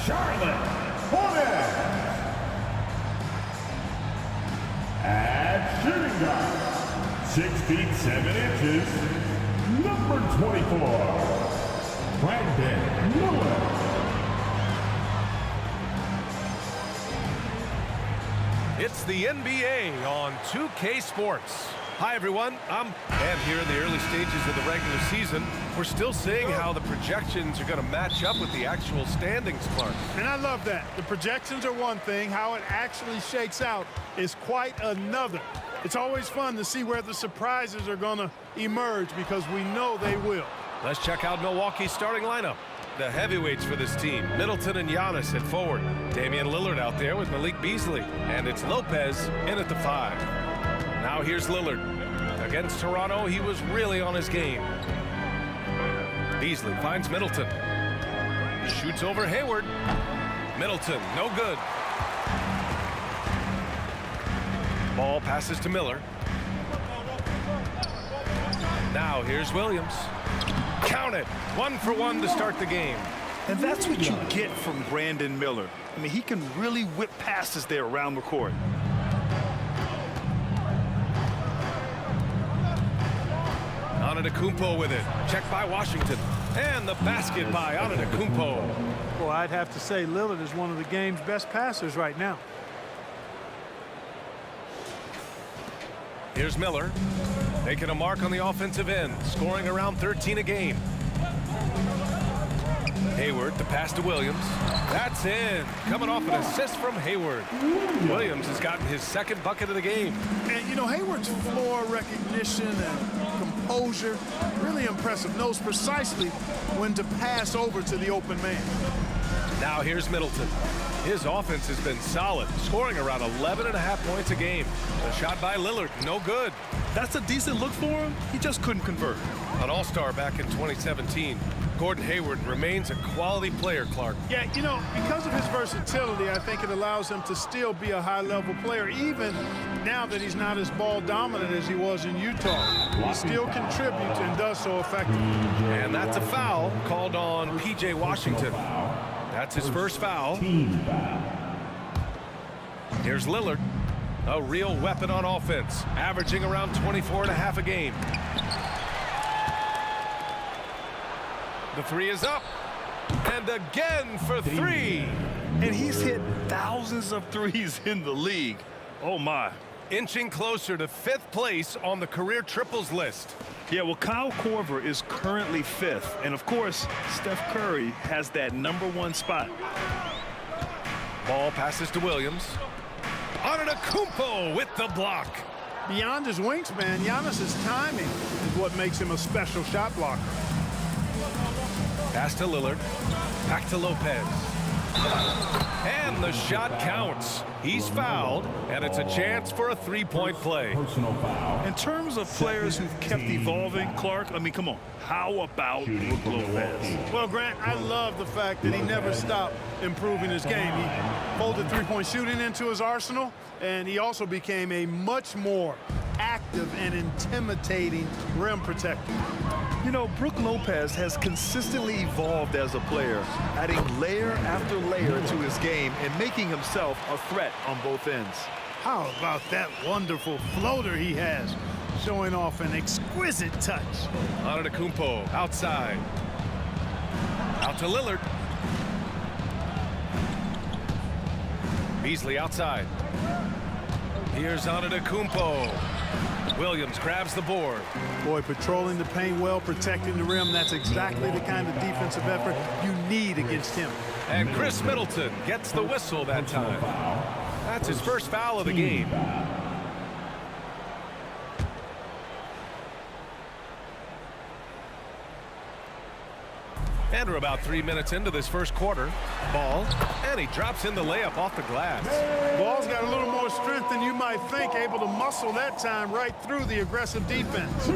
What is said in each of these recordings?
Charlotte Hornets. At shooting guard, 6 feet 7 inches, number 24, Brandon Miller. It's the NBA on 2K Sports. Hi, everyone. And here in the early stages of the regular season, we're still seeing how the projections are going to match up with the actual standings, Clark. And I love that. The projections are one thing. How it actually shakes out is quite another. It's always fun to see where the surprises are going to emerge because we know they will. Let's check out Milwaukee's starting lineup. The heavyweights for this team, Middleton and Giannis at forward. Damian Lillard out there with Malik Beasley. And it's Lopez in at the 5. Now here's Lillard. Against Toronto, he was really on his game. Beasley finds Middleton. Shoots over Hayward. Middleton, no good. Ball passes to Miller. Now here's Williams. Count it. 1 for 1 to start the game. And that's what you get from Brandon Miller. I mean, he can really whip passes there around the court. Antetokounmpo with it. Checked by Washington. And the basket by Antetokounmpo. Well, I'd have to say Lillard is one of the game's best passers right now. Here's Miller. Making a mark on the offensive end. Scoring around 13 a game. Hayward, the pass to Williams. That's in. Coming off an assist from Hayward. Williams has gotten his 2nd bucket of the game. And, you know, Hayward's floor recognition and composure, really impressive. Knows precisely when to pass over to the open man. Now here's Middleton. His offense has been solid, scoring around 11.5 points a game. The shot by Lillard, no good. That's a decent look for him. He just couldn't convert. An all-star back in 2017. Gordon Hayward remains a quality player, Clark. Yeah, you know, because of his versatility, I think it allows him to still be a high-level player, even now that he's not as ball-dominant as he was in Utah. He still contributes and does so effectively. And that's a foul called on P.J. Washington. That's his first foul. Here's Lillard. A real weapon on offense, averaging around 24.5 a game. The 3 is up. And again for 3. And he's hit thousands of threes in the league. Oh, my. Inching closer to 5th place on the career triples list. Yeah, well, Kyle Korver is currently 5th. And, of course, Steph Curry has that #1 spot. Ball passes to Williams. Antetokounmpo with the block. Beyond his wingspan, Giannis's timing is what makes him a special shot blocker. Pass to Lillard. Back to Lopez. And the shot counts. He's fouled, and it's a chance for a 3-point play. Personal foul. In terms of players who've kept evolving, Clark, I mean, come on. How about Brook Lopez? Well, Grant, I love the fact that he never stopped improving his game. He folded 3-point shooting into his arsenal, and he also became a much more active and intimidating rim protector. You know, Brook Lopez has consistently evolved as a player, adding layer after layer to his game and making himself a threat on both ends. How about that wonderful floater he has, showing off an exquisite touch. Antetokounmpo outside. Out to Lillard. Beasley outside. Here's Antetokounmpo. Williams grabs the board. Boy, patrolling the paint well, protecting the rim, that's exactly the kind of defensive effort you need against him. And Chris Middleton gets the whistle that time. That's his first foul of the game. And we're about 3 minutes into this first quarter. Ball, and he drops in the layup off the glass. Ball's got a little more strength than you might think, able to muscle that time right through the aggressive defense.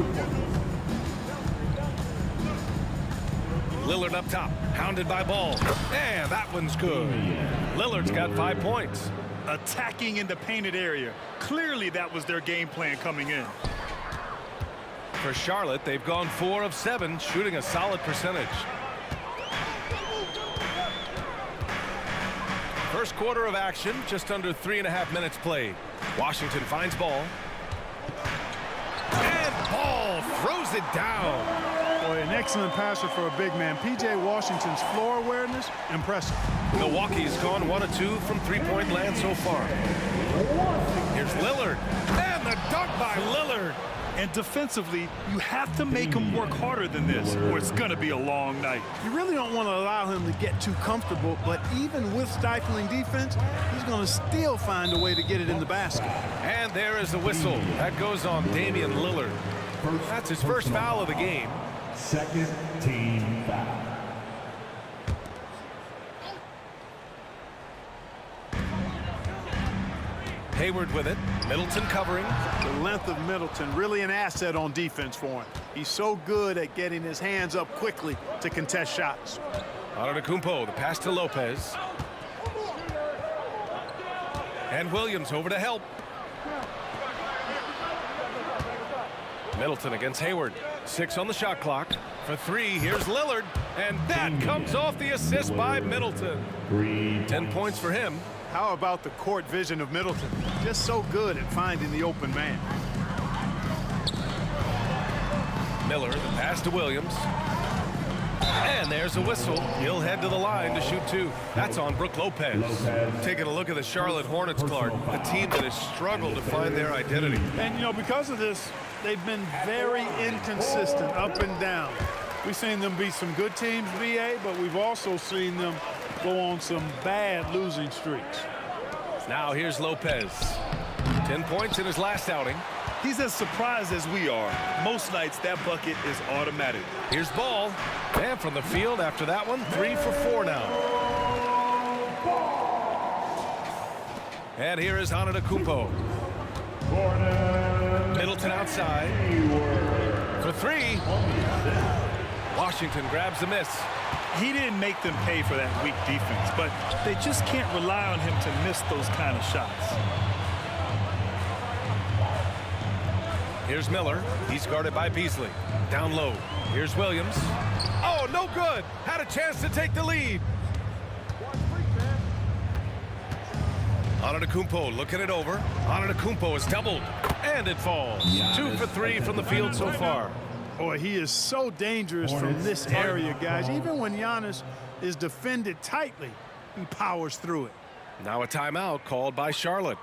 Lillard up top, hounded by Ball. And that one's good. Lillard's got 5 points. Attacking in the painted area. Clearly that was their game plan coming in. For Charlotte, they've gone 4 of 7, shooting a solid percentage. First quarter of action, just under 3.5 minutes played. Washington finds ball. And ball throws it down. Boy, an excellent passer for a big man. P.J. Washington's floor awareness, impressive. Milwaukee's gone 1 of 2 from three-point land so far. Here's Lillard. And the dunk by Lillard. And defensively, you have to make him work harder than this, or it's going to be a long night. You really don't want to allow him to get too comfortable, but even with stifling defense, he's going to still find a way to get it in the basket. And there is the whistle. That goes on Damian Lillard. That's his first foul of the game. Second team foul. Hayward with it. Middleton covering. The length of Middleton, really an asset on defense for him. He's so good at getting his hands up quickly to contest shots. Antetokounmpo, the pass to Lopez. And Williams over to help. Middleton against Hayward. 6 on the shot clock. For 3, here's Lillard. And that comes off the assist by Middleton. 10 points for him. How about the court vision of Middleton? Just so good at finding the open man. Miller, the pass to Williams. And there's a whistle. He'll head to the line to shoot 2. That's on Brook Lopez. Taking a look at the Charlotte Hornets, Clark, a team that has struggled to find their identity. And, you know, because of this, they've been very inconsistent, up and down. We've seen them beat some good teams, BA, but we've also seen them go on some bad losing streaks. Now here's Lopez. 10 points in his last outing. He's as surprised as we are. Most nights, that bucket is automatic. Here's Ball. And from the field after that one, 3 for 4 now. And here is Antetokounmpo. Middleton outside. For 3. Washington grabs the miss. He didn't make them pay for that weak defense, but they just can't rely on him to miss those kind of shots. Here's Miller. He's guarded by Beasley. Down low. Here's Williams. Oh, no good. Had a chance to take the lead. Antetokounmpo looking it over. Antetokounmpo is doubled. And it falls. 2 for 3 from the field so far. Boy, he is so dangerous from this area, guys. Even when Giannis is defended tightly, he powers through it. Now a timeout called by Charlotte.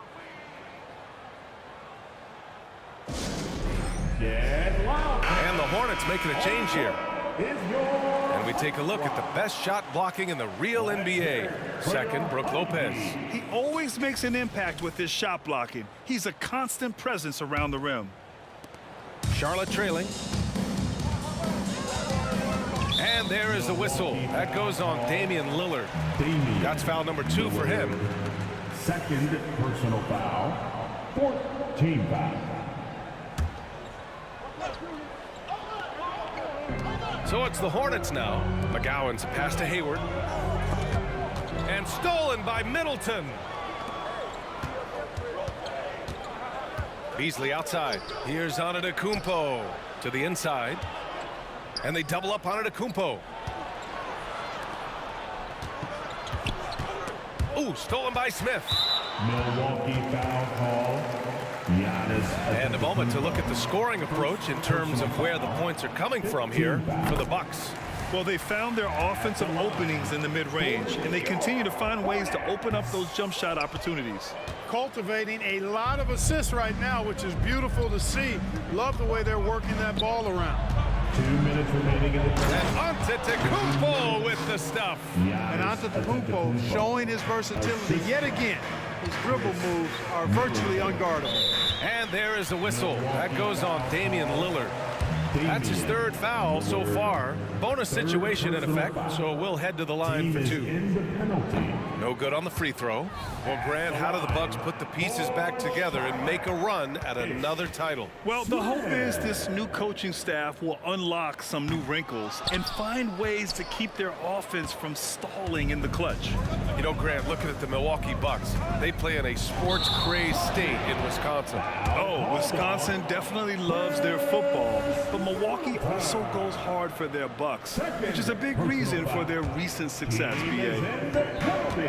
And the Hornets making a change here. And we take a look at the best shot blocking in the real NBA. Second, Brook Lopez. He always makes an impact with his shot blocking. He's a constant presence around the rim. Charlotte trailing. And there is the whistle. That goes on Damian Lillard. That's foul number 2 for him. Second personal foul. Fourth team foul. So it's the Hornets now. McGowan's pass to Hayward. And stolen by Middleton. Beasley outside. Here's Antetokounmpo to the inside. And they double up on Antetokounmpo. Ooh, stolen by Smith. Milwaukee foul call. Giannis. And a moment to look at the scoring approach in terms of where the points are coming from here for the Bucks. Well, they found their offensive openings in the mid-range, and they continue to find ways to open up those jump shot opportunities. Cultivating a lot of assists right now, which is beautiful to see. Love the way they're working that ball around. 2 minutes remaining in the third. And Antetokounmpo with the stuff. And Antetokounmpo showing his versatility yet again. His dribble moves are virtually unguardable. And there is a whistle. That goes on Damian Lillard. That's his 3rd foul so far. Bonus situation in effect, so we'll head to the line for 2. No good on the free throw. Well, Grant, how do the Bucks put the pieces back together and make a run at another title? Well, the hope is this new coaching staff will unlock some new wrinkles and find ways to keep their offense from stalling in the clutch. You know, Grant, looking at the Milwaukee Bucks, they play in a sports-crazed state in Wisconsin. Oh, Wisconsin definitely loves their football, but Milwaukee also goes hard for their Bucks, which is a big reason for their recent success, BA.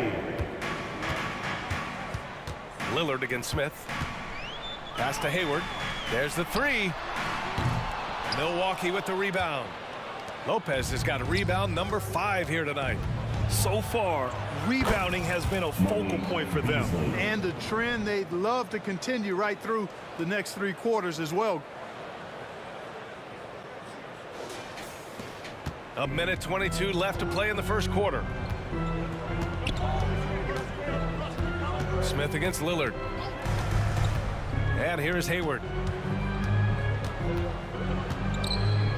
Lillard against Smith. Pass to Hayward. There's the three. Milwaukee with the rebound. Lopez has got rebound number 5 here tonight. So far, rebounding has been a focal point for them. And a trend they'd love to continue right through the next 3 quarters as well. A minute 22 left to play in the first quarter. Smith against Lillard. And here's Hayward.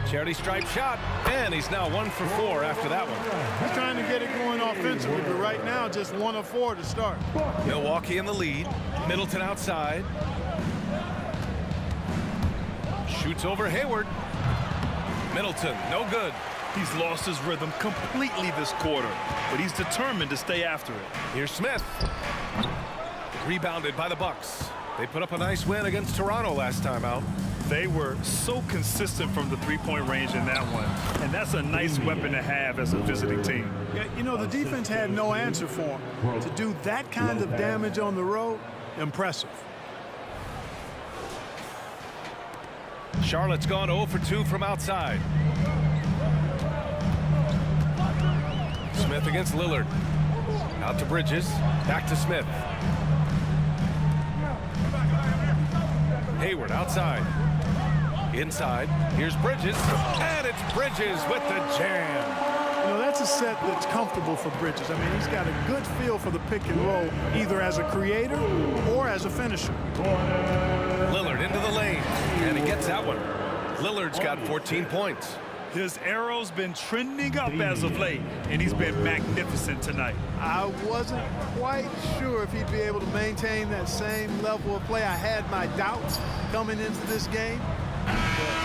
Charity stripe shot, and he's now 1 for 4 after that one. He's trying to get it going offensively, but right now just 1 of 4 to start. Milwaukee in the lead. Middleton outside. Shoots over Hayward. Middleton, no good. He's lost his rhythm completely this quarter, but he's determined to stay after it. Here's Smith. Rebounded by the Bucks. They put up a nice win against Toronto last time out. They were so consistent from the three-point range in that one, and that's a nice weapon to have as a visiting team. Yeah, you know, the defense had no answer for him. To do that kind of damage on the road, impressive. Charlotte's gone 0 for 2 from outside. Smith against Lillard. Out to Bridges. Back to Smith. Hayward outside. Inside. Here's Bridges. And it's Bridges with the jam. You know, that's a set that's comfortable for Bridges. I mean, he's got a good feel for the pick and roll, either as a creator or as a finisher. Lillard into the lane. And he gets that one. Lillard's got 14 points. His arrow's been trending up as of late, and he's been magnificent tonight. I wasn't quite sure if he'd be able to maintain that same level of play. I had my doubts coming into this game, but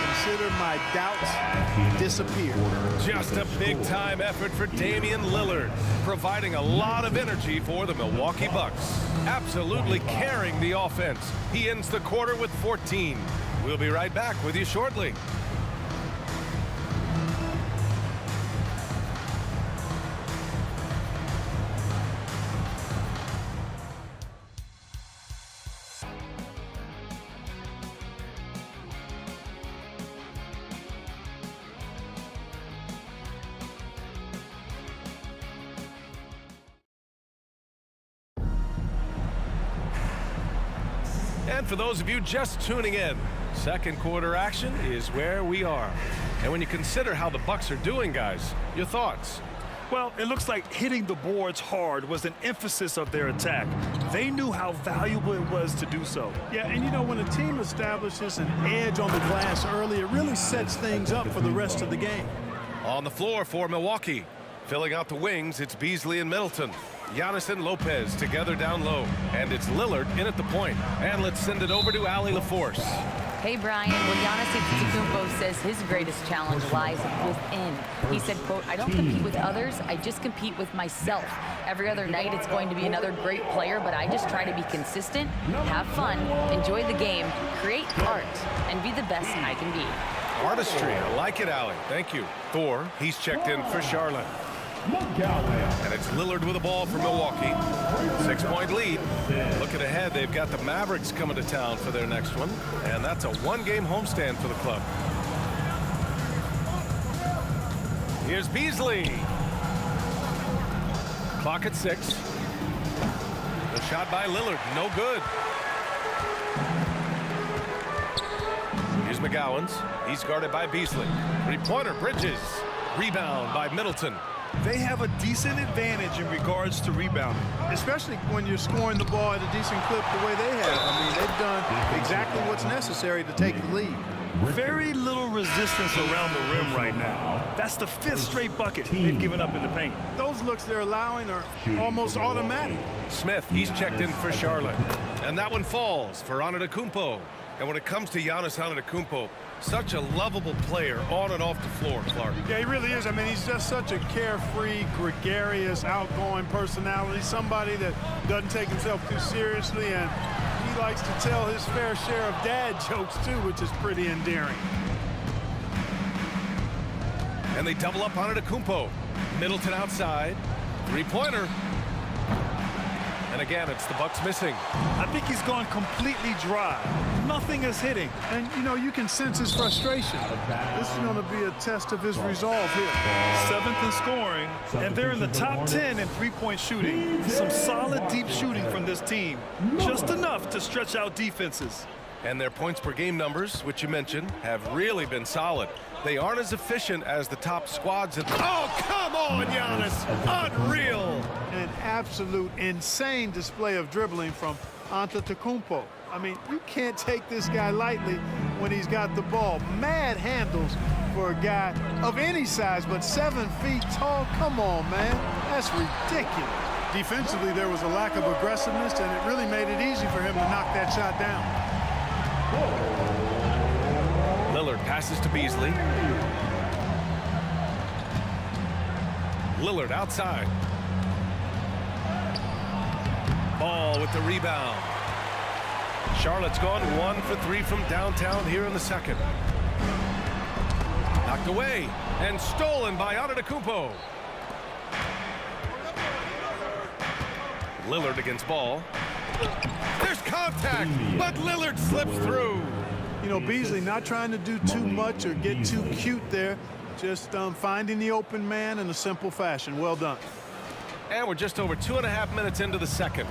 consider my doubts disappear. Just a big-time effort for Damian Lillard, providing a lot of energy for the Milwaukee Bucks. Absolutely carrying the offense. He ends the quarter with 14. We'll be right back with you shortly. And for those of you just tuning in, second quarter action is where we are. And when you consider how the Bucks are doing, guys, your thoughts? Well, it looks like hitting the boards hard was an emphasis of their attack. They knew how valuable it was to do so. Yeah, and you know, when a team establishes an edge on the glass early, it really sets things up for the rest of the game. On the floor for Milwaukee. Filling out the wings, it's Beasley and Middleton. Giannis and Lopez together down low. And it's Lillard in at the point. And let's send it over to Allie LaForce. Hey, Brian. Well, Giannis Antetokounmpo says his greatest challenge lies within. He said, quote, "I don't compete with others. I just compete with myself. Every other night it's going to be another great player, but I just try to be consistent, have fun, enjoy the game, create art, and be the best I can be." Artistry. I like it, Allie. Thank you. Thor, he's checked in for Charlotte. And it's Lillard with the ball for Milwaukee. 6-point lead. Looking ahead, they've got the Mavericks coming to town for their next one. And that's a one-game homestand for the club. Here's Beasley. Clock at 6. The shot by Lillard, no good. Here's McGowan's. He's guarded by Beasley. Three-pointer, Bridges. Rebound by Middleton. They have a decent advantage in regards to rebounding. Especially when you're scoring the ball at a decent clip the way they have. I mean, they've done exactly what's necessary to take the lead. Very little resistance around the rim right now. That's the 5th straight bucket they've given up in the paint. Those looks they're allowing are almost automatic. Smith, he's checked in for Charlotte. And that one falls for Antetokounmpo. And when it comes to Giannis Antetokounmpo, such a lovable player on and off the floor, Clark. Yeah, he really is. I mean, he's just such a carefree, gregarious, outgoing personality. Somebody that doesn't take himself too seriously, and he likes to tell his fair share of dad jokes too, which is pretty endearing. And they double up on Antetokounmpo. Middleton outside. Three-pointer. And again, it's the Bucks missing. I think he's gone completely dry. Nothing is hitting. And, you know, you can sense his frustration. This is going to be a test of his resolve here. 7th in scoring, and they're in the top 10 in three-point shooting. Some solid deep shooting from this team. Just enough to stretch out defenses. And their points per game numbers, which you mentioned, have really been solid. They aren't as efficient as the top squads. Oh, come on, Giannis! Unreal! An absolute insane display of dribbling from Antetokounmpo. I mean, you can't take this guy lightly when he's got the ball. Mad handles for a guy of any size, but 7 feet tall. Come on, man. That's ridiculous. Defensively, there was a lack of aggressiveness, and it really made it easy for him to knock that shot down. Lillard passes to Beasley. Lillard outside. Ball with the rebound. Charlotte's gone 1 for 3 from downtown here in the second. Knocked away and stolen by Antetokounmpo. Lillard against ball. There's contact, but Lillard slips through. You know, Beasley not trying to do too much or get too cute there. Just finding the open man in a simple fashion. Well done. And we're just over 2.5 minutes into the second.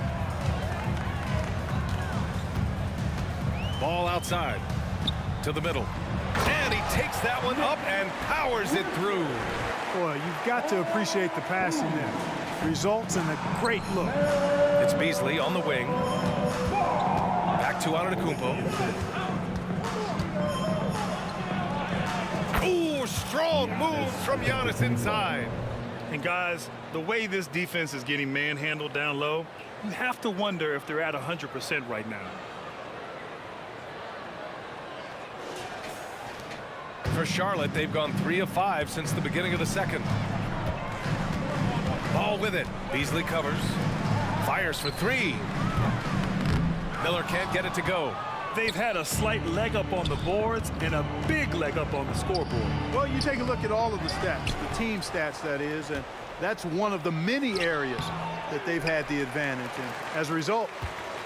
Ball outside to the middle. And he takes that one up and powers it through. Boy, you've got to appreciate the passing there. Results in a great look. It's Beasley on the wing. Back to Antetokounmpo. Ooh, strong moves from Giannis inside. And guys, the way this defense is getting manhandled down low, you have to wonder if they're at 100% right now. For Charlotte, they've gone 3 of 5 since the beginning of the second. Ball with it. Beasley covers. Fires for 3. Miller can't get it to go. They've had a slight leg up on the boards and a big leg up on the scoreboard. Well, you take a look at all of the stats, the team stats, that is, and that's one of the many areas that they've had the advantage. And as a result,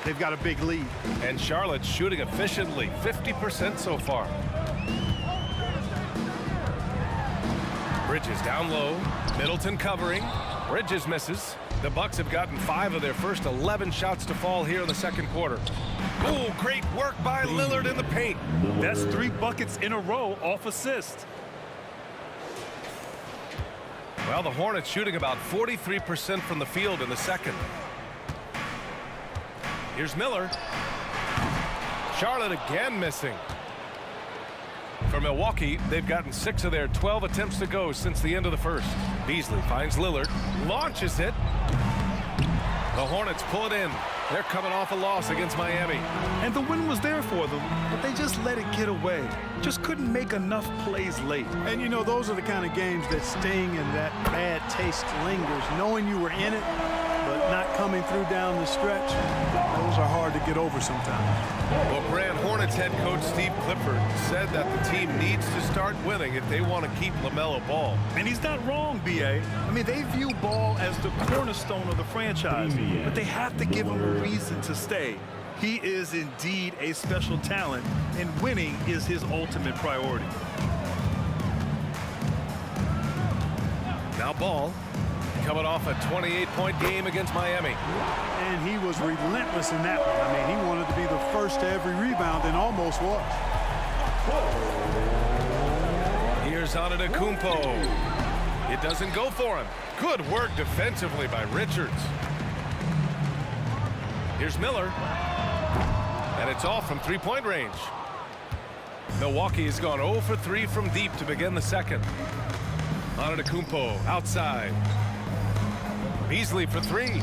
they've got a big lead. And Charlotte's shooting efficiently, 50% so far. Bridges down low. Middleton covering. Bridges misses. The Bucks have gotten 5 of their first 11 shots to fall here in the second quarter. Oh, great work by Lillard in the paint. That's 3 buckets in a row off assist. Well, the Hornets shooting about 43% from the field in the second. Here's Miller. Charlotte again missing. For Milwaukee, they've gotten 6 of their 12 attempts to go since the end of the first. Beasley finds Lillard, launches it. The Hornets pull it in. They're coming off a loss against Miami. And the win was there for them, but they just let it get away. Just couldn't make enough plays late. And, you know, those are the kind of games that sting and that bad taste lingers. Knowing you were in it, but not coming through down the stretch, those are hard to get over sometimes. Well, Grand Hornets head coach Steve Clifford said that the team needs to start winning if they want to keep LaMelo Ball. And he's not wrong, B.A. I mean, they view Ball as the cornerstone of the franchise, but they have to give him a reason to stay. He is indeed a special talent, and winning is his ultimate priority. Now Ball coming off a 28-point game against Miami. And he was relentless in that one. I mean, he wanted to be the first to every rebound and almost was. Here's Antetokounmpo. It doesn't go for him. Good work defensively by Richards. Here's Miller. And it's off from 3-point range. Milwaukee has gone 0 for 3 from deep to begin the second. Antetokounmpo outside. Beasley for 3.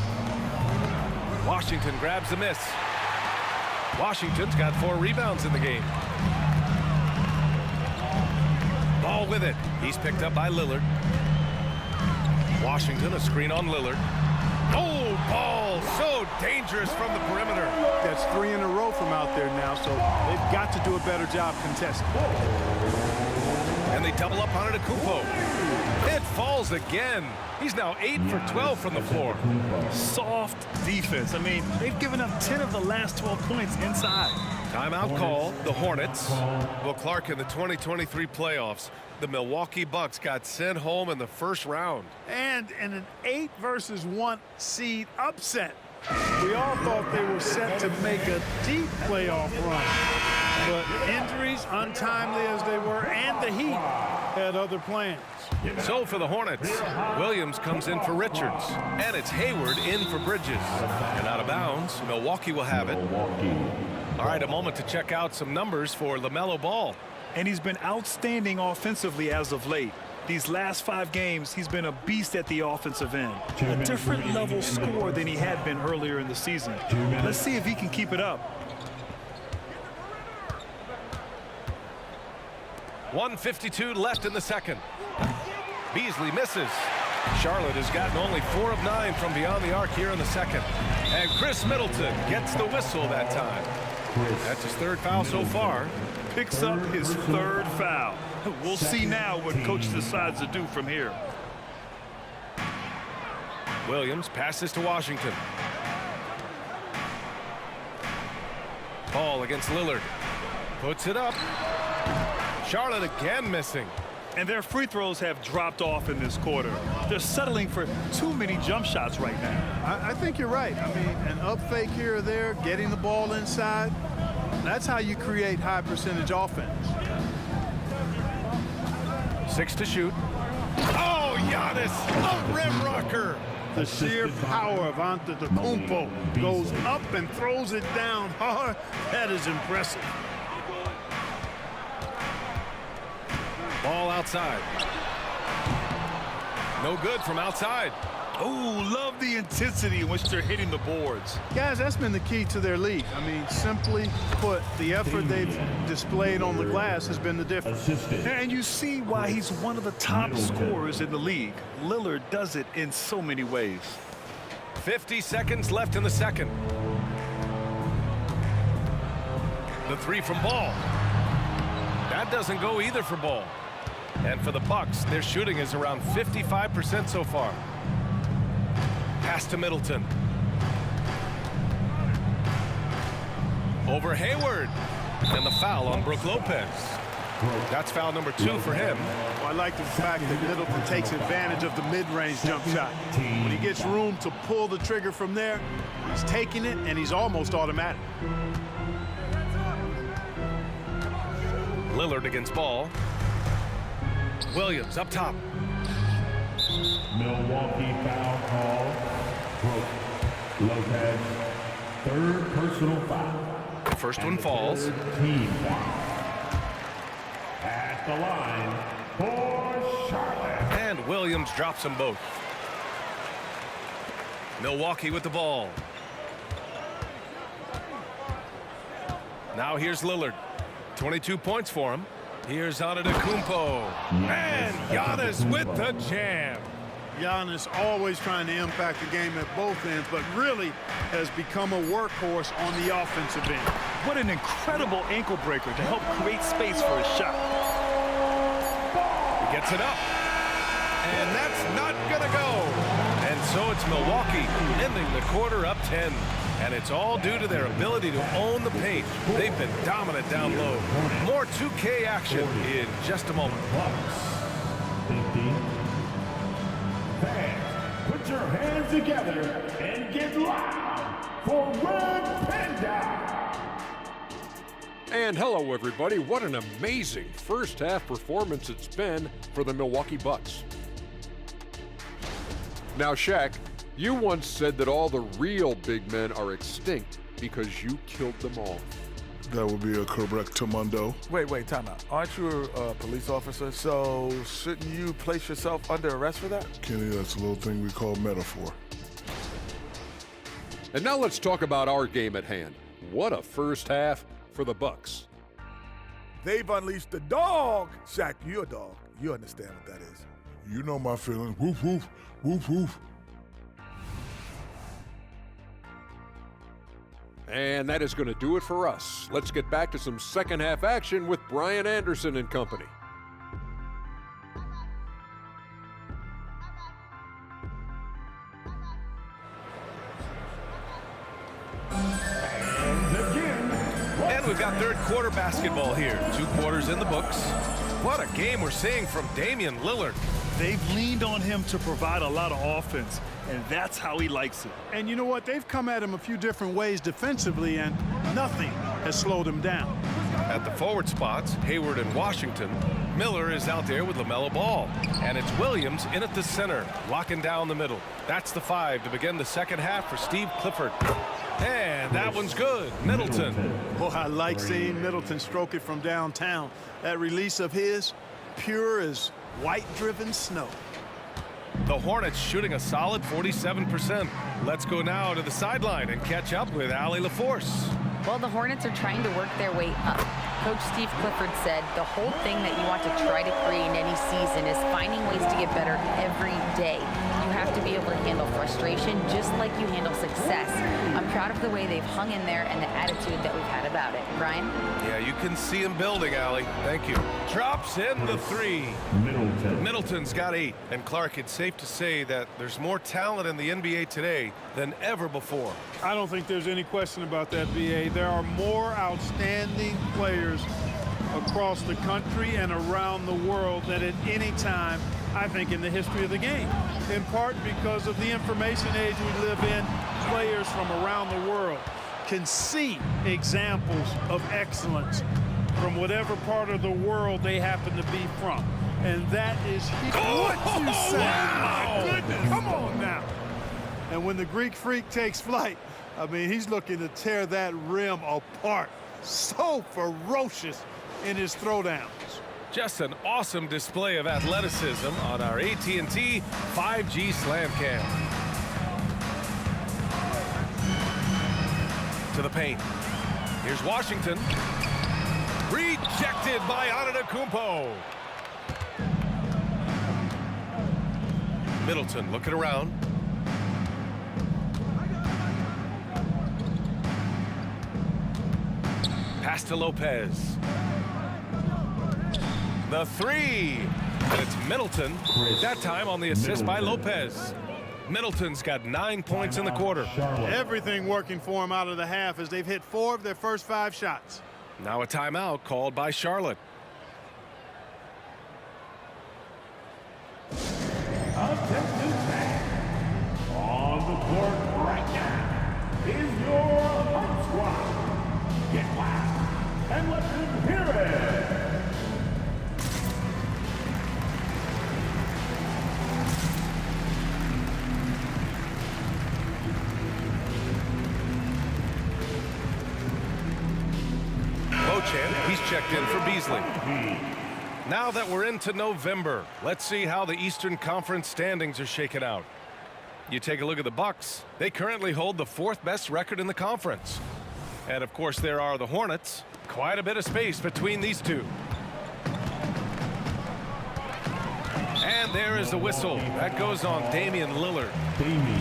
Washington grabs the miss. Washington's got 4 rebounds in the game. Ball with it. He's picked up by Lillard. Washington, a screen on Lillard. Oh, Ball so dangerous from the perimeter. That's 3 in a row from out there now, so they've got to do a better job contesting. And they double up on Antetokounmpo. It falls again. He's now 8 for 12 from the floor. Soft defense. I mean, they've given up 10 of the last 12 points inside. Timeout call, the Hornets. Will Clark in the 2023 playoffs. The Milwaukee Bucks got sent home in the first round. And in an 8-versus-1 seed upset. We all thought they were set to make a deep playoff run. But injuries, untimely as they were, and the Heat had other plans. So for the Hornets, Williams comes in for Richards. And it's Hayward in for Bridges. And out of bounds, Milwaukee will have it. All right, a moment to check out some numbers for LaMelo Ball. And he's been outstanding offensively as of late. These last 5 games, he's been a beast at the offensive end. A different level scorer than he had been earlier in the season. Let's see if he can keep it up. 1:52 left in the second. Beasley misses. Charlotte has gotten only 4 of 9 from beyond the arc here in the second. And Chris Middleton gets the whistle that time. That's his 3rd foul so far. Picks up his 3rd foul. We'll see now what coach decides to do from here. Williams passes to Washington. Ball against Lillard. Puts it up. Charlotte again missing. And their free throws have dropped off in this quarter. They're settling for too many jump shots right now. I think you're right. I mean, an up fake here or there, getting the ball inside, that's how you create high percentage offense. 6 to shoot. Oh, Giannis, a rim rocker. The sheer power of Antetokounmpo goes up and throws it down hard. That is impressive. Ball outside. No good from outside. Oh, love the intensity in which they're hitting the boards. Guys, that's been the key to their lead. I mean, simply put, the effort they've displayed on the glass has been the difference. And you see why he's one of the top scorers in the league. Lillard does it in so many ways. 50 seconds left in the second. The 3 from Ball. That doesn't go either for Ball. And for the Bucks, their shooting is around 55% so far. Pass to Middleton. Over Hayward. And the foul on Brook Lopez. That's foul number 2 for him. Well, I like the fact that Middleton takes advantage of the mid-range jump shot. When he gets room to pull the trigger from there, he's taking it, and he's almost automatic. Lillard against Ball. Williams up top. Milwaukee foul call. Lopez, 3rd personal foul. The first one falls. Team foul. At the line for Charlotte. And Williams drops them both. Milwaukee with the ball. Now here's Lillard. 22 points for him. Here's Antetokounmpo. And Giannis with the jam. Giannis always trying to impact the game at both ends, but really has become a workhorse on the offensive end. What an incredible ankle breaker to help create space for his shot. He gets it up. And that's not going to go. And so it's Milwaukee ending the quarter up 10. And it's all due to their ability to own the paint. They've been dominant down low. More 2K action in just a moment. Bucks, 50. Fans, put your hands together and get loud for Red Panda. And hello, everybody. What an amazing first-half performance it's been for the Milwaukee Bucks. Now, Shaq, you once said that all the real big men are extinct because you killed them all. That would be a correct Mundo. Wait, time out. Aren't you a police officer? So shouldn't you place yourself under arrest for that? Kenny, that's a little thing we call metaphor. And now let's talk about our game at hand. What a first half for the Bucks. They've unleashed the dog. Shaq, you're a dog. You understand what that is. You know my feelings. Woof, woof, woof, woof. And that is going to do it for us. Let's get back to some second half action with Brian Anderson and company. And we've got third quarter basketball here. 2 quarters in the books. What a game we're seeing from Damian Lillard. They've leaned on him to provide a lot of offense, and that's how he likes it. And you know what? They've come at him a few different ways defensively, and nothing has slowed him down. At the forward spots, Hayward and Washington. Miller is out there with LaMelo Ball. And it's Williams in at the center, locking down the middle. That's the 5 to begin the second half for Steve Clifford. And that one's good. Middleton. Boy, I like seeing Middleton stroke it from downtown. That release of his, pure as white-driven snow. The Hornets shooting a solid 47%. Let's go now to the sideline and catch up with Allie LaForce. Well, the Hornets are trying to work their way up. Coach Steve Clifford said the whole thing that you want to try to create in any season is finding ways to get better every day. You have to be able to handle frustration just like you handle success. I'm proud of the way they've hung in there and the attitude that we've had about it. Brian? Yeah, you can see him building, Allie. Thank you. Drops in the 3. Middleton's got 8. And Clark, it's safe to say that there's more talent in the NBA today than ever before. I don't think there's any question about that, B.A. There are more outstanding players across the country and around the world than at any time, I think, in the history of the game. In part because of the information age we live in, players from around the world can see examples of excellence from whatever part of the world they happen to be from. And that is what you say. Wow. My goodness, come on now. And when the Greek Freak takes flight, I mean, he's looking to tear that rim apart. So ferocious in his throwdowns. Just an awesome display of athleticism on our AT&T 5G Slam Cam. To the paint. Here's Washington. Rejected by Antetokounmpo. Middleton looking around. Pass to Lopez. The 3. And it's Middleton. That time on the assist by Lopez. Middleton's got 9 points in the quarter. Everything working for him out of the half as they've hit 4 of their first 5 shots. Now a timeout called by Charlotte. Attention fans. On the court right now is your Hot Squad. Get loud and let them hear it. He's checked in for Beasley. Now that we're into November, let's see how the Eastern Conference standings are shaken out. You take a look at the Bucks. They currently hold the 4th best record in the conference. And of course there are the Hornets. Quite a bit of space between these two. And there is the whistle. That goes on Damian Lillard.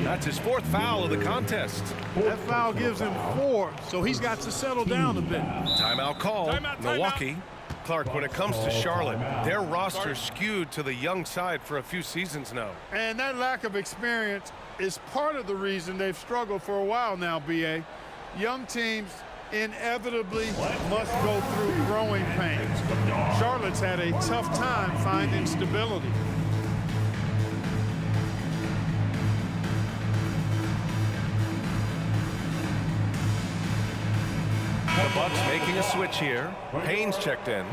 That's his 4th foul of the contest. That foul gives him 4, so he's got to settle down a bit. Timeout call. Milwaukee. Clark, when it comes to Charlotte, their roster skewed to the young side for a few seasons now. And that lack of experience is part of the reason they've struggled for a while now, B.A. Young teams inevitably must go through growing pains. Charlotte's had a tough time finding stability. The Bucks making a switch here. Payne's checked in.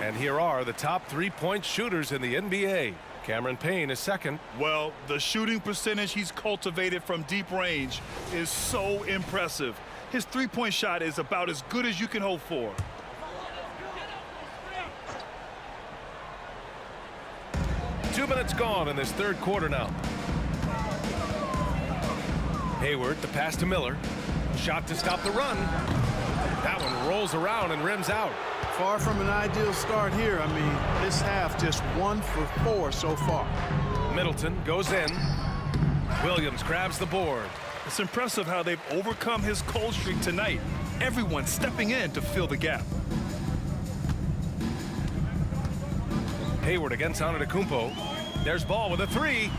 And here are the top 3-point shooters in the NBA. Cameron Payne is second. Well, the shooting percentage he's cultivated from deep range is so impressive. His 3-point shot is about as good as you can hope for. Two minutes gone in this third quarter now. Hayward, the pass to Miller. Shot to stop the run. That one rolls around and rims out. Far from an ideal start here. I mean, this half just 1 for 4 so far. Middleton goes in. Williams grabs the board. It's impressive how they've overcome his cold streak tonight. Everyone stepping in to fill the gap. Hayward against Antetokounmpo. There's Ball with a 3.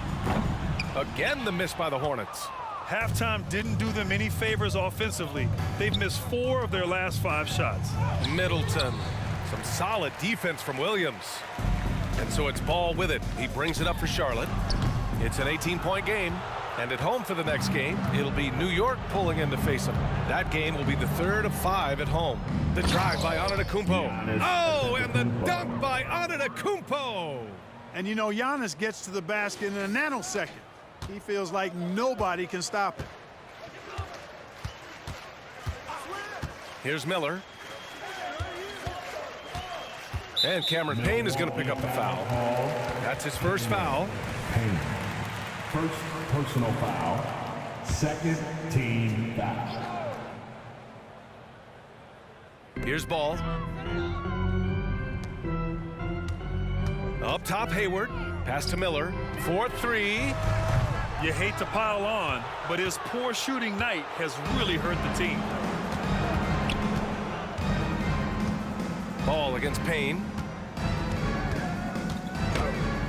Again the miss by the Hornets. Halftime didn't do them any favors offensively. They've missed 4 of their last 5 shots. Middleton. Some solid defense from Williams. And so it's Ball with it. He brings it up for Charlotte. It's an 18-point game. And at home for the next game, it'll be New York pulling in to face them. That game will be the 3rd of 5 at home. The drive by Antetokounmpo. Oh, and the dunk by Antetokounmpo. And you know, Giannis gets to the basket in a nanosecond. He feels like nobody can stop him. Here's Miller. And Cameron Payne is going to pick up the foul. That's his first foul. Payne. First personal foul. Second team foul. Here's Ball. Up top, Hayward. Pass to Miller. 4-3. You hate to pile on, but his poor shooting night has really hurt the team. Ball against Payne.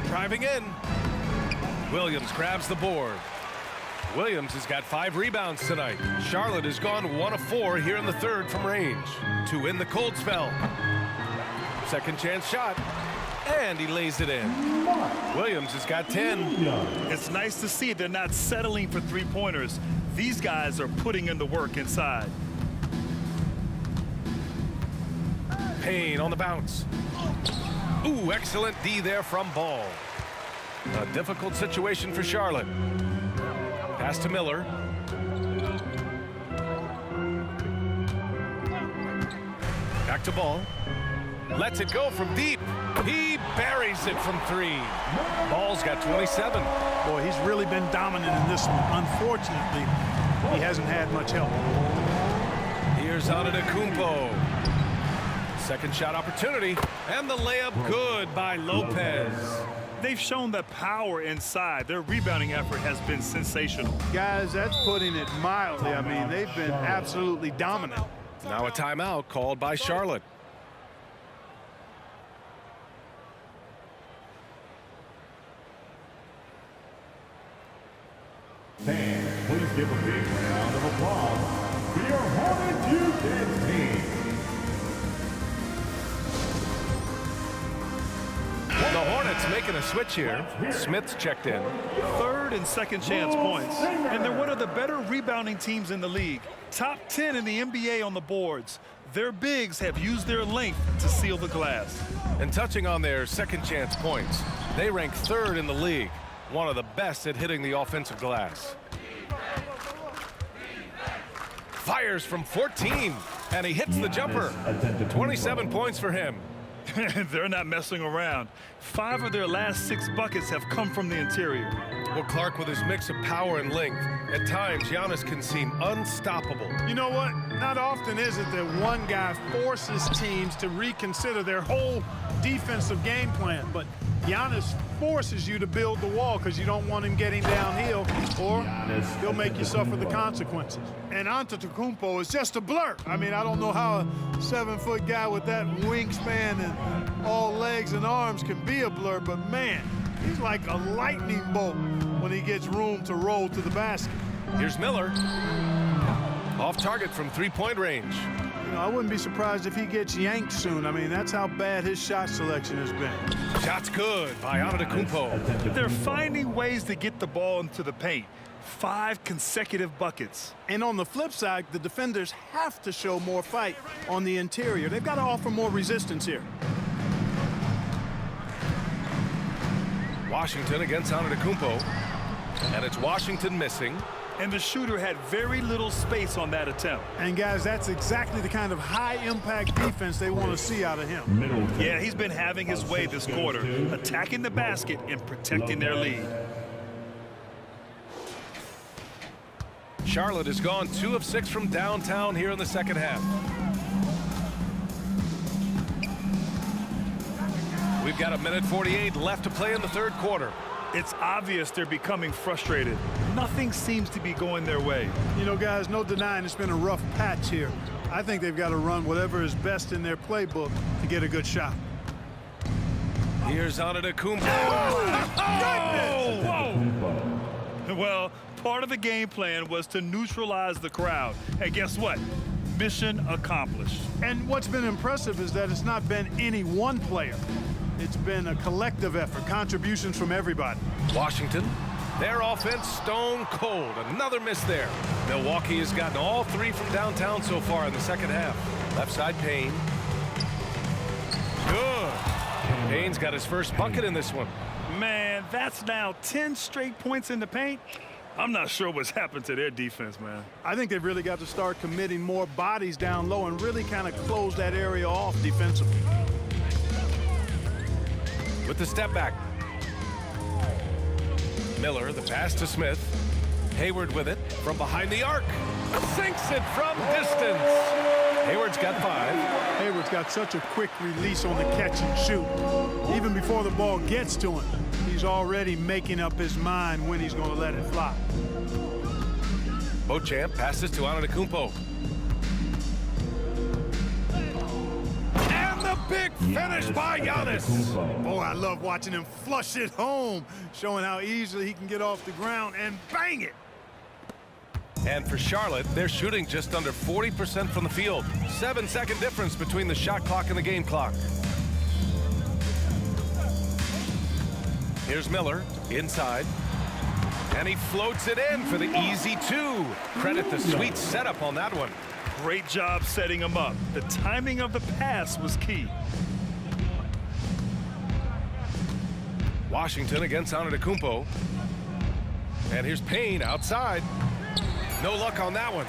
Driving in. Williams grabs the board. Williams has got 5 rebounds tonight. Charlotte has gone 1 of 4 here in the 3rd from range to win the cold spell. Second chance shot. And he lays it in. Williams has got 10. It's nice to see they're not settling for 3-pointers. These guys are putting in the work inside. Payne on the bounce. Ooh, excellent D there from Ball. A difficult situation for Charlotte. Pass to Miller. Back to Ball. Lets it go from deep. He buries it from 3. Ball's got 27. Boy, he's really been dominant in this one. Unfortunately, he hasn't had much help. Here's Antetokounmpo. Second shot opportunity. And the layup good by Lopez. They've shown the power inside. Their rebounding effort has been sensational. Guys, that's putting it mildly. I mean, they've been absolutely dominant. Now a timeout called by Charlotte. Fans, please give a big round of applause for your Hornets Houston team. The Hornets making a switch here. Smith's checked in. 3rd and second chance points. And they're one of the better rebounding teams in the league. Top 10 in the NBA on the boards. Their bigs have used their length to seal the glass. And touching on their second chance points, they rank 3rd in the league. One of the best at hitting the offensive glass. Fires from 14, and he hits the jumper. 27 points for him. They're not messing around. 5 of their last 6 buckets have come from the interior. Well, Clark, with his mix of power and length, at times Giannis can seem unstoppable. You know what? Not often is it that one guy forces teams to reconsider their whole defensive game plan, but Giannis forces you to build the wall because you don't want him getting downhill, or he'll make you suffer the consequences. And Antetokounmpo is just a blur. I mean, I don't know how a 7-foot guy with that wingspan and all legs and arms can be a blur, but man, he's like a lightning bolt when he gets room to roll to the basket. Here's Miller. Off target from 3-point range. You know, I wouldn't be surprised if he gets yanked soon. I mean, that's how bad his shot selection has been. Shot's good by Antetokounmpo. They're finding ways to get the ball into the paint. 5 consecutive buckets. And on the flip side, the defenders have to show more fight on the interior. They've got to offer more resistance here. Washington against Antetokounmpo. And it's Washington missing. And the shooter had very little space on that attempt. And guys, that's exactly the kind of high-impact defense they want to see out of him. Yeah, he's been having his way this quarter, attacking the basket and protecting their lead. Charlotte has gone 2 of 6 from downtown here in the second half. We've got 1:48 left to play in the 3rd quarter. It's obvious they're becoming frustrated. Nothing seems to be going their way. You know, guys, no denying it's been a rough patch here. I think they've got to run whatever is best in their playbook to get a good shot. Here's Antetokounmpo. Oh! Well, part of the game plan was to neutralize the crowd. Hey, guess what? Mission accomplished. And what's been impressive is that it's not been any one player. It's been a collective effort, contributions from everybody. Washington, their offense stone cold. Another miss there. Milwaukee has gotten all three from downtown so far in the second half. Left side, Payne. Good. Payne's got his first bucket in this one. Man, that's now 10 straight points in the paint. I'm not sure what's happened to their defense, man. I think they've really got to start committing more bodies down low and really kind of close that area off defensively. With the step back. Miller, the pass to Smith. Hayward with it from behind the arc. Sinks it from distance. Hayward's got 5. Hayward's got such a quick release on the catch and shoot. Even before the ball gets to him, he's already making up his mind when he's going to let it fly. Beauchamp passes to Antetokounmpo. And the big finish by Giannis. Boy, I love watching him flush it home, showing how easily he can get off the ground and bang it. And for Charlotte, they're shooting just under 40% from the field. 7-second difference between the shot clock and the game clock. Here's Miller inside. And he floats it in for the easy 2. Credit the sweet setup on that one. Great job setting him up. The timing of the pass was key. Washington against Antetokounmpo. And here's Payne outside. No luck on that one.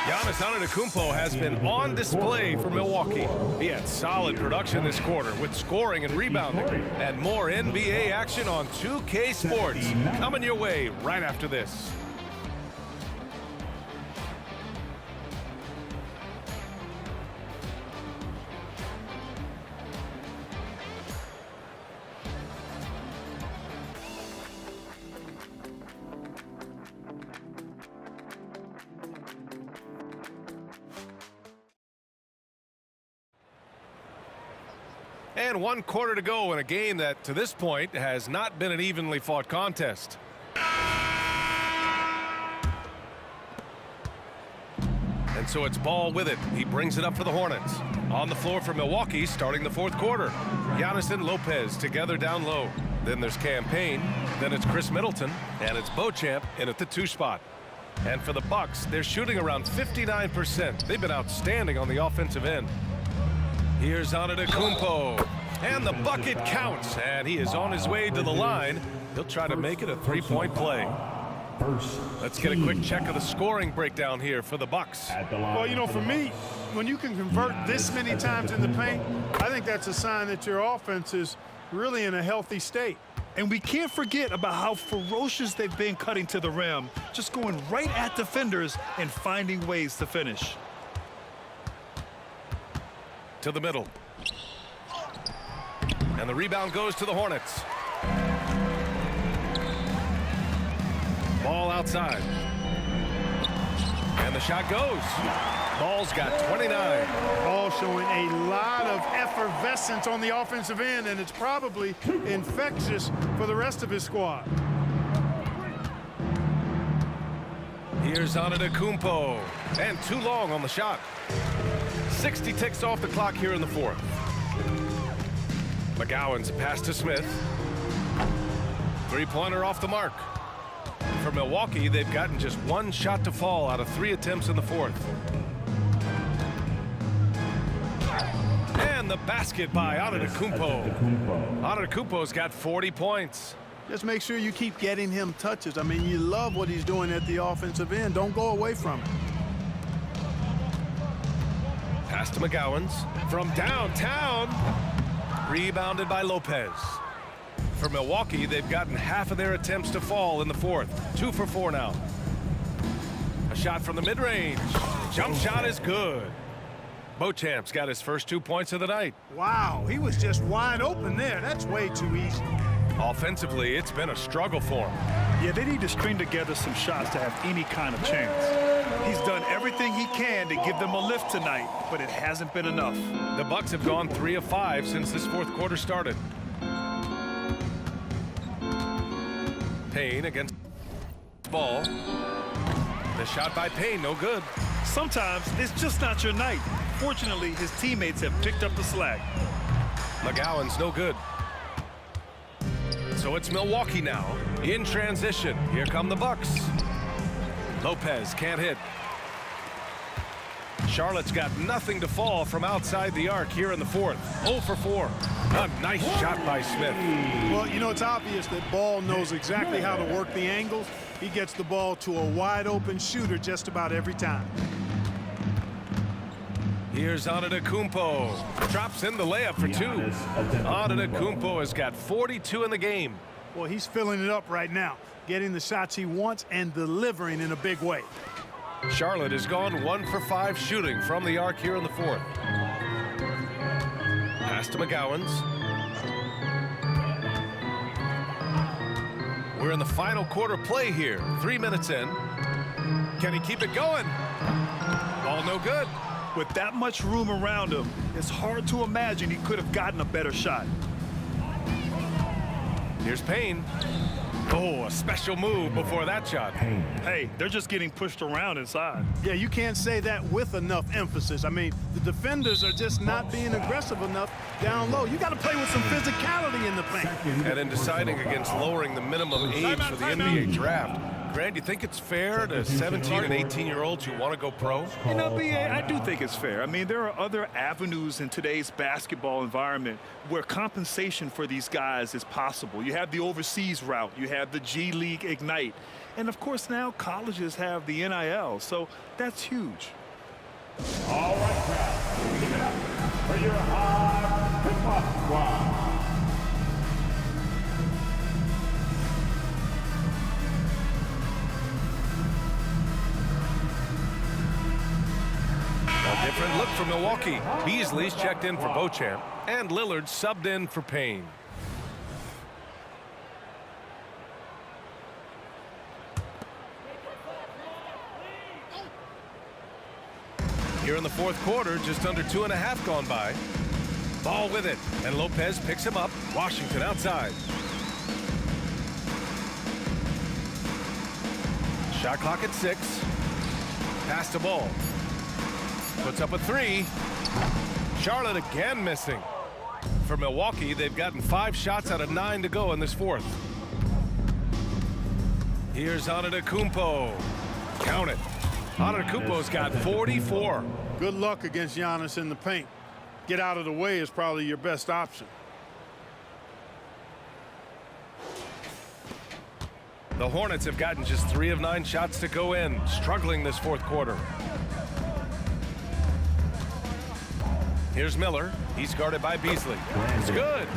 Giannis Antetokounmpo has been on display for Milwaukee. He had solid production this quarter with scoring and rebounding. And more NBA action on 2K Sports coming your way right after this. And 1 quarter to go in a game that, to this point, has not been an evenly fought contest. And so it's Ball with it. He brings it up for the Hornets. On the floor for Milwaukee, starting the 4th quarter. Giannis and Lopez together down low. Then there's Cam Payne. Then it's Chris Middleton. And it's Beauchamp in at the 2 spot. And for the Bucks, they're shooting around 59%. They've been outstanding on the offensive end. Here's Antetokounmpo, and the bucket counts, and he is on his way to the line. He'll try to make it a 3-point play. Let's get a quick check of the scoring breakdown here for the Bucks. Well, you know, for me, when you can convert this many times in the paint, I think that's a sign that your offense is really in a healthy state. And we can't forget about how ferocious they've been cutting to the rim, just going right at defenders and finding ways to finish. To the middle. And the rebound goes to the Hornets. Ball outside. And the shot goes. Ball's got 29. Ball showing a lot of effervescence on the offensive end, and it's probably infectious for the rest of his squad. Here's Antetokounmpo. And too long on the shot. 60 ticks off the clock here in the 4th. McGowan's pass to Smith. 3-pointer off the mark. For Milwaukee, they've gotten just 1 shot to fall out of 3 attempts in the 4th. And the basket by Antetokounmpo. Antetokounmpo's got 40 points. Just make sure you keep getting him touches. I mean, you love what he's doing at the offensive end. Don't go away from it. Pass to McGowan's from downtown. Rebounded by Lopez. For Milwaukee, they've gotten half of their attempts to fall in the 4th. 2 for 4 now. A shot from the mid-range. Jump shot is good. Beauchamp's got his first 2 points of the night. Wow, he was just wide open there. That's way too easy. Offensively, it's been a struggle for him. Yeah, they need to string together some shots to have any kind of chance. He's done everything he can to give them a lift tonight, but it hasn't been enough. The Bucks have gone 3 of 5 since this 4th quarter started. Payne against Ball. The shot by Payne, no good. Sometimes it's just not your night. Fortunately, his teammates have picked up the slack. McGowan's no good. So it's Milwaukee now. In transition. Here come the Bucks. Lopez can't hit. Charlotte's got nothing to fall from outside the arc here in the fourth. 0 for 4. A nice shot by Smith. Well, you know, it's obvious that Ball knows exactly how to work the angles. He gets the ball to a wide open shooter just about every time. Here's Antetokounmpo. Drops in the layup for 2. Antetokounmpo has got 42 in the game. Well, he's filling it up right now, getting the shots he wants and delivering in a big way. Charlotte has gone 1 for 5 shooting from the arc here in the fourth. Pass to McGowan's. We're in the final quarter play here. 3 minutes in. Can he keep it going? Ball no good. With that much room around him, it's hard to imagine he could have gotten a better shot. Here's Payne. Oh, a special move before that shot. Hey, they're just getting pushed around inside. Yeah, you can't say that with enough emphasis. I mean, the defenders are just not being aggressive enough down low. You got to play with some physicality in the paint. And in deciding against lowering the minimum age for the NBA draft, Grant, do you think it's fair to 17 and 18-year-olds who want to go pro? You know, B.A., I do think it's fair. I mean, there are other avenues in today's basketball environment where compensation for these guys is possible. You have the overseas route. You have the G League Ignite. And, of course, now colleges have the NIL, so that's huge. All right, crowd, give it up for your hot tip-off squad. A different look for Milwaukee. Beasley's checked in for Beauchamp, and Lillard subbed in for Payne. Here in the fourth quarter, just under 2.5 gone by. Ball with it, and Lopez picks him up. Washington outside. Shot clock at 6. Pass to Ball. Puts up a 3. Charlotte again missing. For Milwaukee, they've gotten 5 shots out of 9 to go in this fourth. Here's Antetokounmpo. Count it. Antetokounmpo's got 44. Good luck against Giannis in the paint. Get out of the way is probably your best option. The Hornets have gotten just 3 of 9 shots to go in, struggling this fourth quarter. Here's Miller. He's guarded by Beasley. It's good.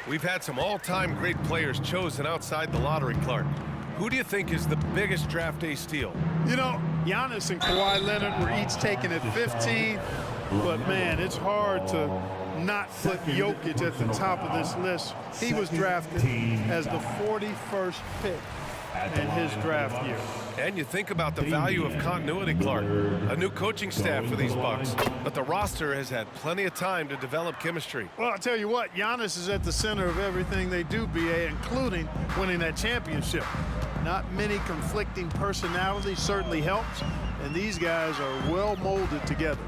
We've had some all-time great players chosen outside the lottery, Clark. Who do you think is the biggest draft day steal? You know, Giannis and Kawhi Leonard were each taken at 15, but man, it's hard to not put Jokic at the top of this list. He was drafted as the 41st pick in his draft year. And you think about the value of continuity, Clark. A new coaching staff for these Bucks, but the roster has had plenty of time to develop chemistry. Well, I'll tell you what, Giannis is at the center of everything they do, B.A., including winning that championship. Not many conflicting personalities certainly helps, and these guys are well molded together.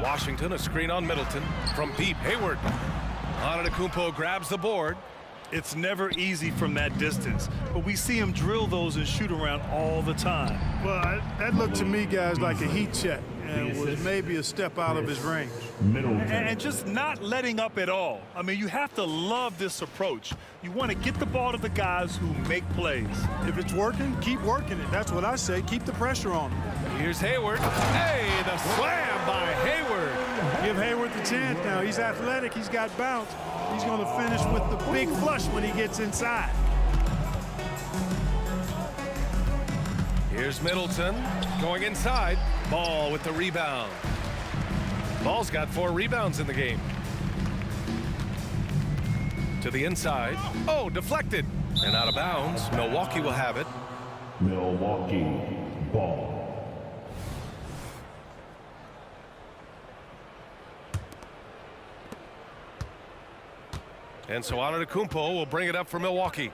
Washington, a screen on Middleton. From deep, Hayward. Antetokounmpo grabs the board. It's never easy from that distance, but we see him drill those and shoot around all the time. Well, that looked to me, guys, like a heat check, and was maybe a step out of his range. And just not letting up at all. I mean, you have to love this approach. You want to get the ball to the guys who make plays. If it's working, keep working it. That's what I say. Keep the pressure on him. Here's Hayward. Hey, the slam by Hayward. Give Hayward the chance now. He's athletic. He's got bounce. He's going to finish with the big flush when he gets inside. Here's Middleton going inside. Ball with the rebound. Ball's got 4 rebounds in the game. To the inside. Oh, deflected. And out of bounds. Milwaukee will have it. Milwaukee ball. And so Antetokounmpo will bring it up for Milwaukee.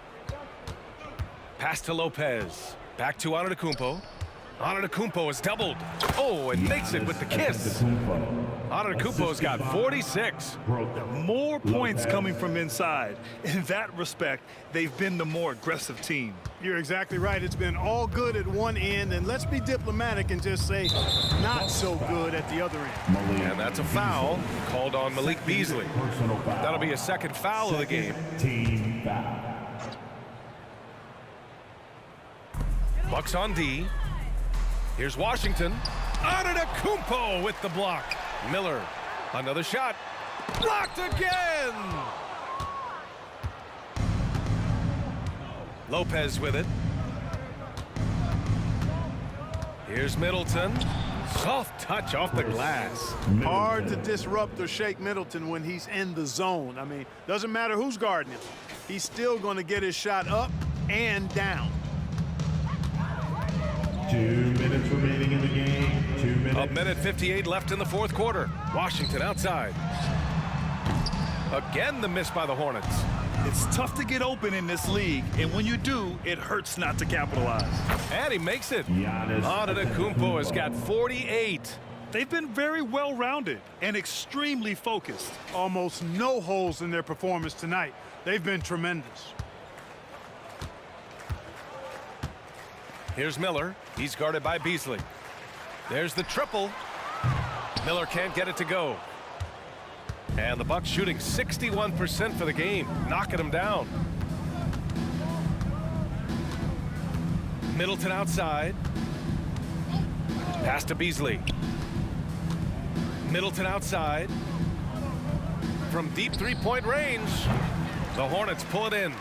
Pass to Lopez. Back to Antetokounmpo. Antetokounmpo is doubled. Oh, and makes it with the kiss. Antetokounmpo's got 46. More points coming from inside. In that respect, they've been the more aggressive team. You're exactly right. It's been all good at one end, and let's be diplomatic and just say not so good at the other end. And that's a foul called on Malik Beasley. That'll be a second foul of the game. Team foul. Bucks on D. Here's Washington. Antetokounmpo with the block. Miller, another shot. Blocked again! Lopez with it. Here's Middleton. Soft touch off the glass. Hard to disrupt or shake Middleton when he's in the zone. I mean, doesn't matter who's guarding him. He's still going to get his shot up and down. 2 minutes remaining in the game. 2 minutes. A minute 58 left in the fourth quarter. Washington outside. Again, the miss by the Hornets. It's tough to get open in this league, and when you do, it hurts not to capitalize. And he makes it. Giannis Antetokounmpo has got 48. They've been very well-rounded and extremely focused. Almost no holes in their performance tonight. They've been tremendous. Here's Miller. He's guarded by Beasley. There's the triple. Miller can't get it to go. And the Bucks shooting 61% for the game, knocking them down. Middleton outside. Pass to Beasley. Middleton outside. From deep three-point range, the Hornets pull it in.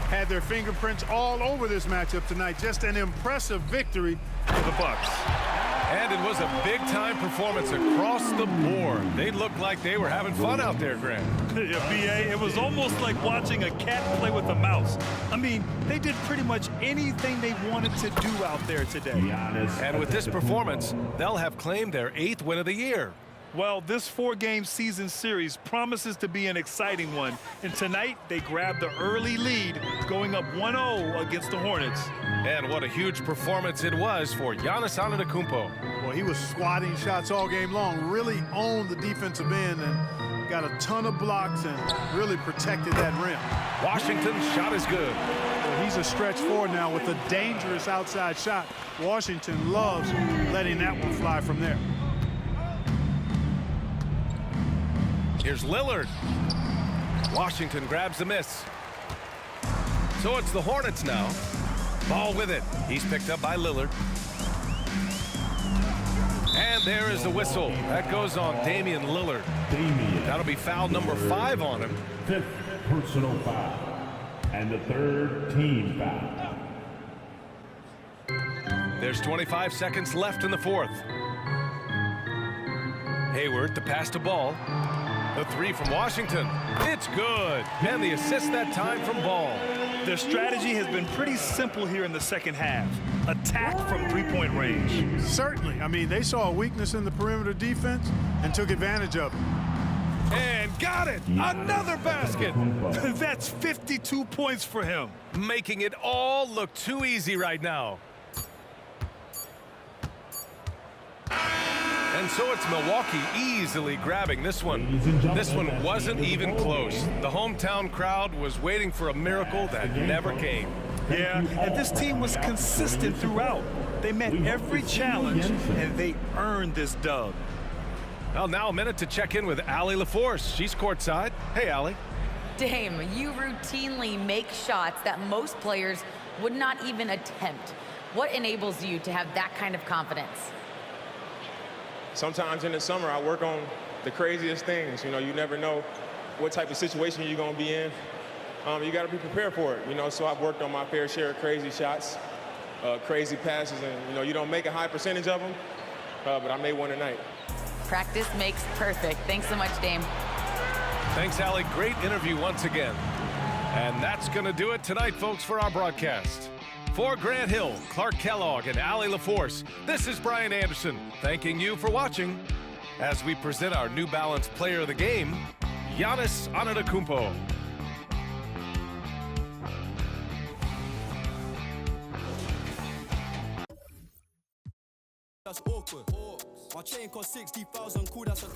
Had their fingerprints all over this matchup tonight. Just an impressive victory for the Bucks. And it was a big-time performance across the board. They looked like they were having fun out there, Grant. Yeah, B.A., it was almost like watching a cat play with a mouse. I mean, they did pretty much anything they wanted to do out there today. And with this performance, they'll have claimed their 8th win of the year. Well, this 4-game season series promises to be an exciting one. And tonight, they grabbed the early lead, going up 1-0 against the Hornets. And what a huge performance it was for Giannis Antetokounmpo. Well, he was swatting shots all game long, really owned the defensive end and got a ton of blocks and really protected that rim. Washington's shot is good. Well, he's a stretch forward now with a dangerous outside shot. Washington loves letting that one fly from there. Here's Lillard. Washington grabs the miss. So it's the Hornets now. Ball with it. He's picked up by Lillard. And there is the whistle. That goes on Damian Lillard. That'll be foul number 5 on him. 5th personal foul. And the 3rd team foul. There's 25 seconds left in the 4th. Hayward, the pass to Ball. The 3 from Washington. It's good. And the assist that time from Ball. Their strategy has been pretty simple here in the second half. Attack from three-point range. Certainly. I mean, they saw a weakness in the perimeter defense and took advantage of it. And got it. Another basket. That's 52 points for him. Making it all look too easy right now. And so it's Milwaukee easily grabbing this one. This one wasn't even close. The hometown crowd was waiting for a miracle that never came. Yeah, and this team was consistent throughout. They met every challenge, and they earned this dub. Well, now a minute to check in with Allie LaForce. She's courtside. Hey, Allie. Dame, you routinely make shots that most players would not even attempt. What enables you to have that kind of confidence? Sometimes in the summer, I work on the craziest things. You know, you never know what type of situation you're going to be in. You got to be prepared for it, you know, so I've worked on my fair share of crazy shots, crazy passes, and, you know, you don't make a high percentage of them, but I made one tonight. Practice makes perfect. Thanks so much, Dame. Thanks, Allie. Great interview once again. And that's going to do it tonight, folks, for our broadcast. For Grant Hill, Clark Kellogg, and Allie LaForce, this is Brian Anderson, thanking you for watching as we present our New Balance Player of the Game, Giannis Antetokounmpo. That's awkward. My chain cost 60,000, cool, that's a